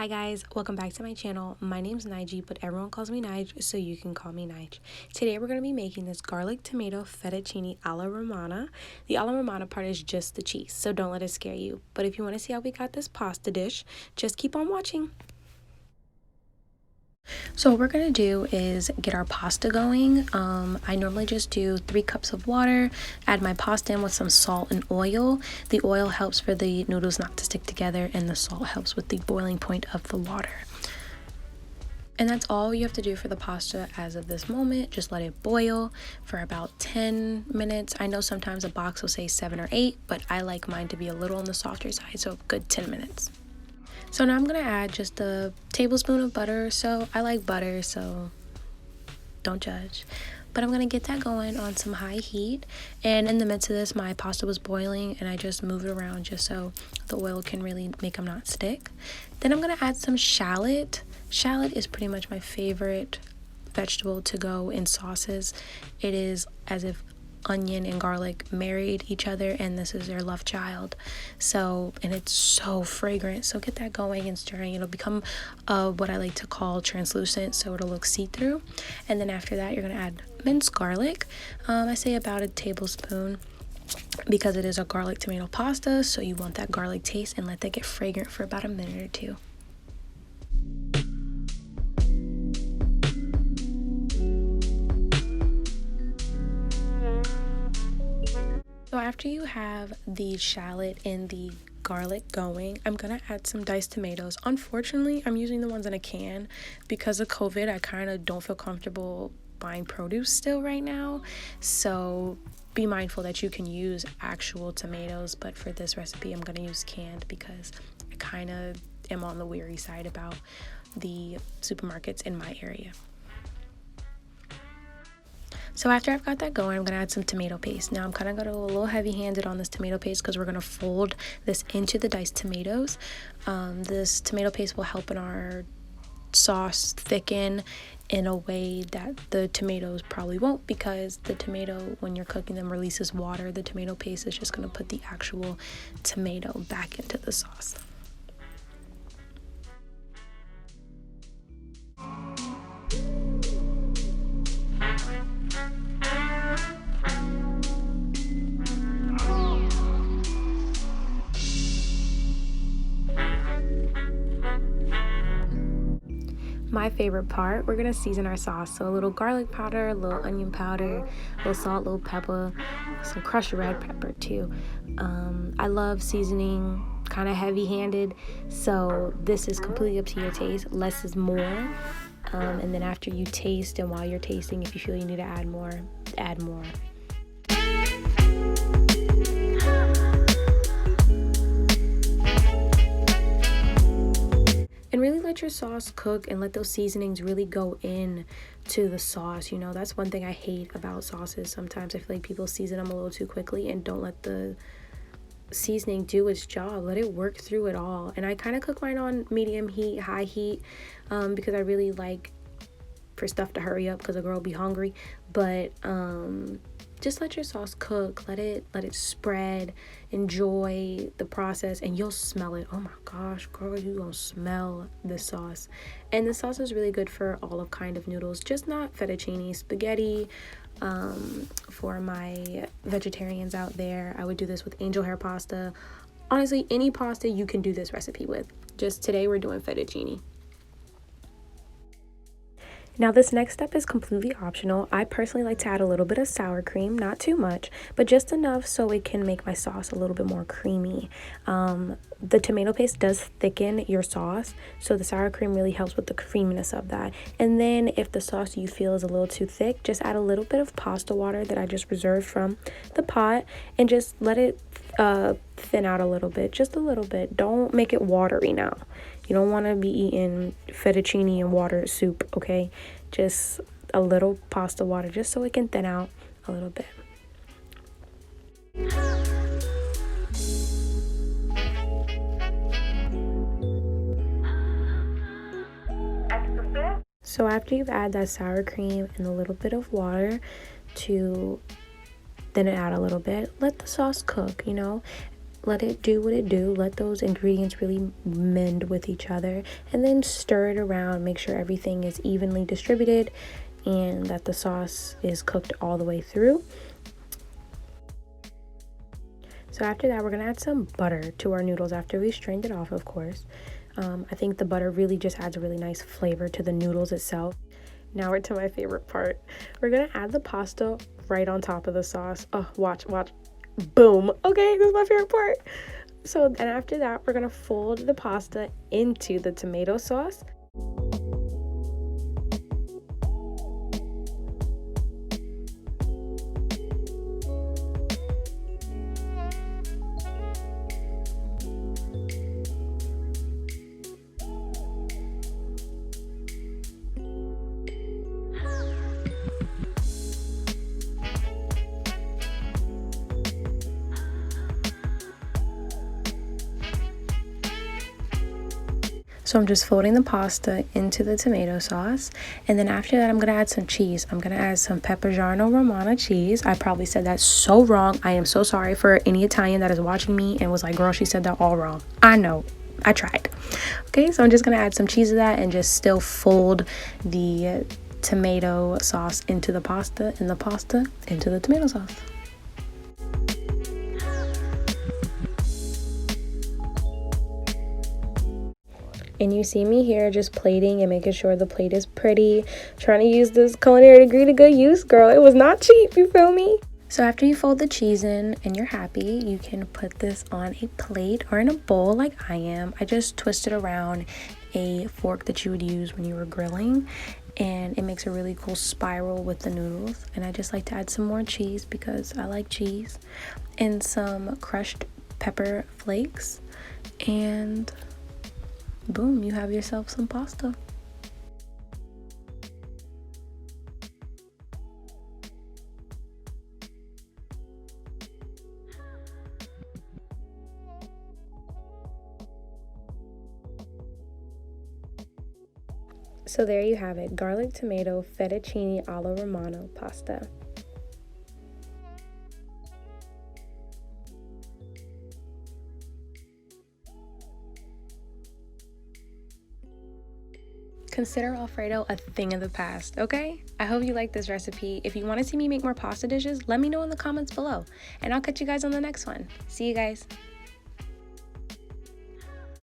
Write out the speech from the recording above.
guys, welcome back to my channel. My name's Nige, but everyone calls me Nige, so you can call me Nige. Today we're going to be making this garlic tomato fettuccine alla Romana. The alla Romana part is just the cheese, so don't let it scare you. But if you want to see how we got this pasta dish, just keep on watching. So what we're going to do is get our pasta going. I normally just do 3 cups of water, add my pasta in with some salt and oil. The oil helps for the noodles not to stick together, and the salt helps with the boiling point of the water. And that's all you have to do for the pasta as of this moment. Just let it boil for about 10 minutes. I know sometimes a box will say 7 or 8, but I like mine to be a little on the softer side, so a good 10 minutes. So now I'm going to add just a tablespoon of butter or so. I like butter, so don't judge. But I'm going to get that going on some high heat. And in the midst of this, my pasta was boiling, and I just moved it around just so the oil can really make them not stick. Then I'm going to add some shallot. Shallot is pretty much my favorite vegetable to go in sauces. It is as if onion and garlic married each other, and this is their love child. So, and it's so fragrant, so get that going and stirring. It'll become what I like to call translucent, so it'll look see-through. And then after that, you're going to add minced garlic. I say about a tablespoon because it is a garlic tomato pasta, so you want that garlic taste, and let that get fragrant for about a minute or two. So after you have the shallot and the garlic going, I'm going to add some diced tomatoes. Unfortunately, I'm using the ones in a can. Because of COVID, I kind of don't feel comfortable buying produce still right now. So be mindful that you can use actual tomatoes. But for this recipe, I'm going to use canned because I kind of am on the weary side about the supermarkets in my area. So after I've got that going, I'm going to add some tomato paste. Now I'm kind of going to go a little heavy-handed on this tomato paste because we're going to fold this into the diced tomatoes. This tomato paste will help in our sauce thicken in a way that the tomatoes probably won't, because the tomato, when you're cooking them, releases water. The tomato paste is just going to put the actual tomato back into the sauce. My favorite part, we're gonna season our sauce. So a little garlic powder, a little onion powder, a little salt, a little pepper, some crushed red pepper too. I love seasoning kind of heavy-handed, so this is completely up to your taste. Less is more. And then after you taste, and while you're tasting, if you feel you need to add more, add more. And really let your sauce cook and let those seasonings really go in to the sauce. You know, that's one thing I hate about sauces. Sometimes I feel like people season them a little too quickly and don't let the seasoning do its job. Let it work through it all. And I kind of cook mine on medium heat, high heat, because I really like for stuff to hurry up because a girl will be hungry. But just let your sauce cook, let it spread, enjoy the process, and you'll smell it. Oh my gosh, girl, you gonna smell the sauce. And the sauce is really good for all of kind of noodles, just not fettuccine, spaghetti. For my vegetarians out there, I would do this with angel hair pasta. Honestly, any pasta you can do this recipe with. Just today we're doing fettuccine. Now this next step is completely optional. I personally like to add a little bit of sour cream, not too much, but just enough so it can make my sauce a little bit more creamy. The tomato paste does thicken your sauce, so the sour cream really helps with the creaminess of that. And then if the sauce you feel is a little too thick, just add a little bit of pasta water that I just reserved from the pot, and just let it thin out a little bit, just a little bit. Don't make it watery now. You don't want to be eating fettuccine and water soup, okay? Just a little pasta water, just so it can thin out a little bit. So after you've added that sour cream and a little bit of water to thin it out a little bit, let the sauce cook, you know. Let it do what it do. Let those ingredients really mend with each other, and then stir it around. Make sure everything is evenly distributed and that the sauce is cooked all the way through. So after that, we're gonna add some butter to our noodles after we strained it off, of course. I think the butter really just adds a really nice flavor to the noodles itself. Now we're to my favorite part. We're gonna add the pasta right on top of the sauce. Oh, watch. Boom. Okay, this is my favorite part. So, and after that, we're gonna fold the pasta into the tomato sauce. So I'm just folding the pasta into the tomato sauce. And then after that, I'm going to add some cheese. I'm going to add some Pecorino Romano cheese. I probably said that so wrong. I am so sorry for any Italian that is watching me and was like, girl, she said that all wrong. I know. I tried. Okay, so I'm just going to add some cheese to that and just still fold the tomato sauce into the pasta and the pasta into the tomato sauce. And you see me here just plating and making sure the plate is pretty. Trying to use this culinary degree to good use, girl. It was not cheap, you feel me? So after you fold the cheese in and you're happy, you can put this on a plate or in a bowl like I am. I just twisted around a fork that you would use when you were grilling, and it makes a really cool spiral with the noodles. And I just like to add some more cheese because I like cheese, and some crushed pepper flakes, and boom, you have yourself some pasta. So there you have it, garlic tomato fettuccine alla Romano pasta. Consider Alfredo a thing of the past, okay? I hope you like this recipe. If you want to see me make more pasta dishes, let me know in the comments below. And I'll catch you guys on the next one. See you guys.